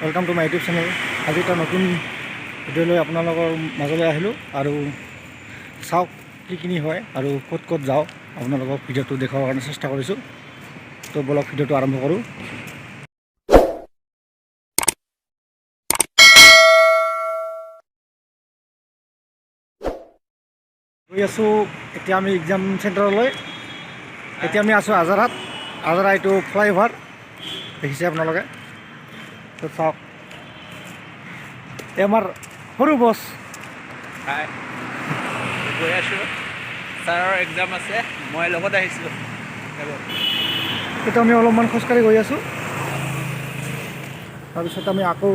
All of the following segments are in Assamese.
Welcome to my YouTube channel. आज एक नतुन भिडिओ লৈ আপোনালোকৰ মাজলৈ আহিলোঁ আৰু চাওক কি হয় আৰু ক'ত ক'ত যাওঁ আপোনালোকক ভিডিঅ'টো দেখাবৰ কাৰণে চেষ্টা কৰিছোঁ। তো বলক ভিডিঅ'টো আৰম্ভ কৰোঁ। গৈ আছোঁ এতিয়া আমি এক্সাম চেণ্টাৰলৈ। এতিয়া আমি আছোঁ আজাৰাত। আজাৰা এইটো ফ্লাইঅভাৰ দেখিছে আপোনালোকে। তো চাওক আমাৰ সৰু বছ গৈ আছোঁ, ছাৰৰ এক্সাম আছে, মই লগত আহিছিলোঁ। এতিয়া আমি অলপমান খোজকাঢ়ি গৈ আছোঁ। তাৰপিছত আমি আকৌ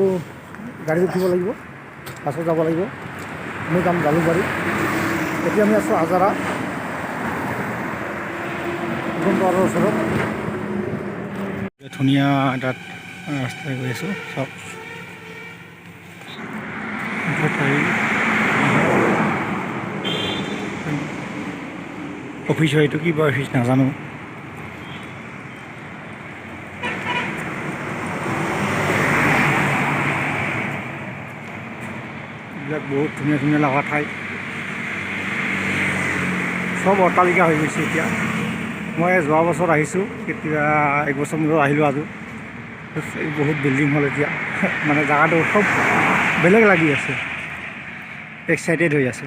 গাড়ী উঠিব লাগিব, বাছত যাব লাগিব। আমি যাম জালুকবাৰী। এতিয়া আমি আছোঁ আজাৰা আৰু ওচৰত। ধুনীয়া তাত ৰাস্তাৰে গৈ আছোঁ। চাওক অফিচ হয়, এইটো কিবা অফিচ নাজানো। এইবিলাক বহুত ধুনীয়া ধুনীয়া লগা ঠাই, চব অট্টালিকা হৈ গৈছে এতিয়া। মই যোৱা বছৰ আহিছোঁ, কেতিয়া এক বছৰ মূৰত আহিলোঁ আজি। বহুত বিল্ডিং হ'ল এতিয়া, মানে জেগাটো সব বেলেগ লাগি আছে, এক্সাইটেড হৈ আছে।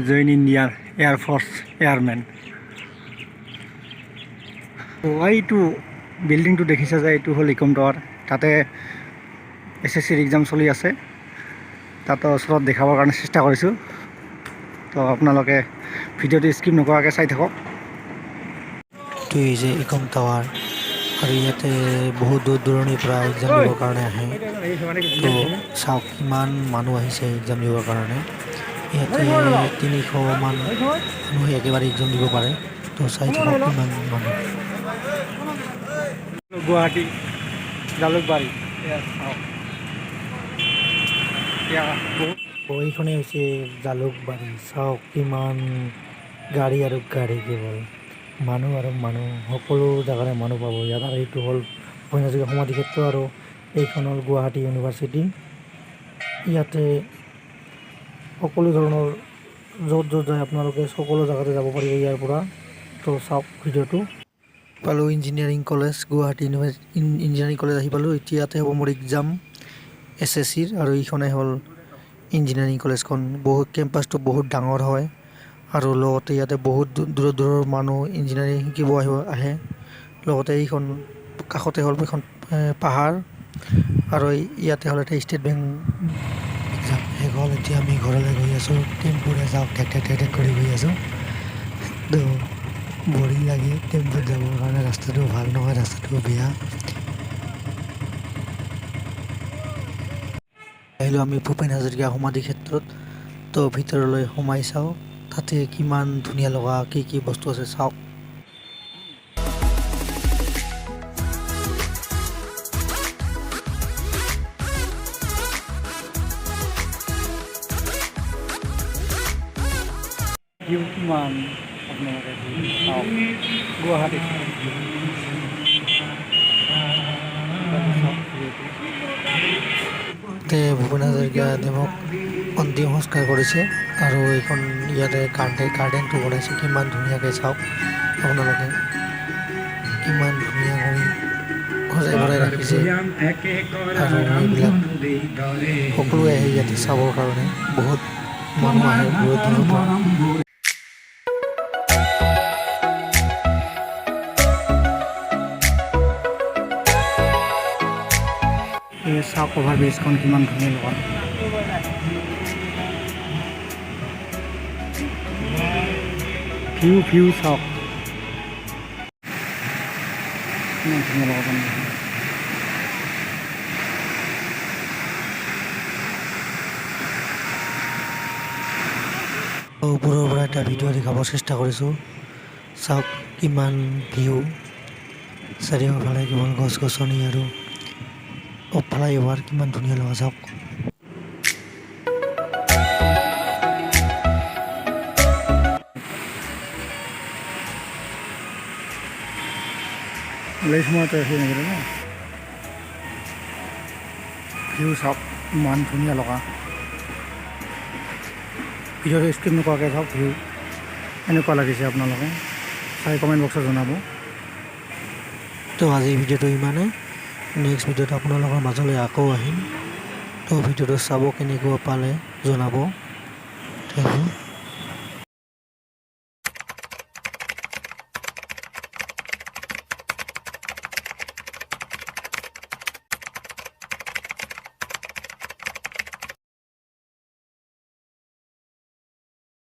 জইন ইণ্ডিয়াৰ এয়াৰফ'ৰ্চ এয়াৰমেন। এইটো বিল্ডিংটো দেখিছে যে, এইটো হ'ল ইকম টাৱাৰ। তাতে SSCৰ এক্সাম চলি আছে, তাতে ওচৰত দেখাবৰ কাৰণে চেষ্টা কৰিছোঁ। তো আপোনালোকে ভিডিঅ'টো স্কিপ নকৰাকৈ চাই থাকক। এইটো হৈছে ইকম টাৱাৰ আৰু ইয়াতে বহুত দূৰ দূৰণিৰ পৰা এক্সাম দিবৰ কাৰণে আহে। তো চাওক কিমান মানুহ আহিছে এক্সাম দিবৰ কাৰণে। ইয়াতে 300 মান মানুহে একেবাৰে এক্সাম দিব পাৰে। তো চাই থাকক কিমান মানুহ। গুৱাহাটী জালুকবাৰী। এইখনেই হৈছে জালুকবাৰী। চাওক কিমান গাড়ী আৰু গাড়ী, কেৱল মানুহ আৰু মানুহ, সকলো জেগাৰে মানুহ পাব ইয়াত। আৰু এইটো হ'ল ভূপেন হাজৰিকা সমাধি ক্ষেত্ৰ আৰু এইখন হ'ল গুৱাহাটী ইউনিভাৰ্চিটি। ইয়াতে সকলো ধৰণৰ য'ত য'ত যায় আপোনালোকে সকলো জেগাতে যাব পাৰিব ইয়াৰ পৰা। তো চাওক ভিডিঅ'টো। পালোঁ engineering college, Guwahati engineering college আহি পালোঁ। এতিয়া ইয়াতে হ'ব মোৰ এক্সাম SSCৰ। আৰু এইখনেই হ'ল ইঞ্জিনিয়াৰিং কলেজখন। বহুত কেম্পাছটো বহুত ডাঙৰ হয় আৰু লগতে ইয়াতে বহুত দূৰৰ দূৰৰ মানুহ ইঞ্জিনিয়াৰিং শিকিব আহে। লগতে এইখন কাষতে হ'ল এখন পাহাৰ, আৰু ইয়াতে হ'ল এটা ষ্টেট বেংক। এক্সাম শেষ হ'ল, এতিয়া আমি ঘৰলৈ গৈ আছোঁ। টেম্পুৰে যাওক, ঠেক ঠেক ঠেক ঠেক কৰি গৈ আছোঁ। তো বৰিং লাগে টেম্পুত যাবৰ কাৰণে, ৰাস্তাটো ভাল নহয়, ৰাস্তাটো বেয়া। আহিলোঁ আমি ভূপেন হাজৰিকা সমাধি ক্ষেত্ৰত। তো ভিতৰলৈ সোমাই চাওঁ, তাতে কিমান ধুনীয়া লগা কি কি বস্তু আছে চাওক। কিমান আপোনালোকে চাওক গুৱাহাটী। ভূপেন হাজৰিকাদেৱক অন্তিম সংস্কাৰ কৰিছে আৰু এইখন ইয়াতে গাৰ্ডেনটো বনাইছে কিমান ধুনীয়াকৈ। চাওক আপোনালোকে কিমান ধুনীয়া কৰি সজাই পৰাই ৰাখিছে। আৰু এইবিলাক সকলোৱে আহে ইয়াতে চাবৰ কাৰণে, বহুত মানুহ আহে দূৰৰ দূৰৰ পৰা। এই চাওক অভাৰ ব্ৰিজখন কিমান ধুনীয়া লগা। ভিউ চাওক কিমান ধুনীয়া লগা। ওপৰৰ পৰা এটা ভিডিঅ' দেখাব চেষ্টা কৰিছোঁ। চাওক কিমান ভিউ, চাৰিওফালে কিমান গছ গছনি আৰু ফ্লাইঅভাৰ কিমান ধুনীয়া লগা। চাওক সময়তে আহি নাগিলে ন। ভিউ চাওক ইমান ধুনীয়া লগা ভিডিঅ'টো স্ক্ৰীন নকৰাকৈ চাওক ভিউ এনেকুৱা লাগিছে আপোনালোকে চাই কমেণ্ট বক্সত জনাব। তো আজি ভিডিঅ'টো ইমানে, নেক্সট ভিডিঅ'ত আপোনালোকৰ মাজলৈ আকৌ আহিম। তো ভিডিঅ'টো চাব কেনেকুৱা পালে জনাব। Thank U.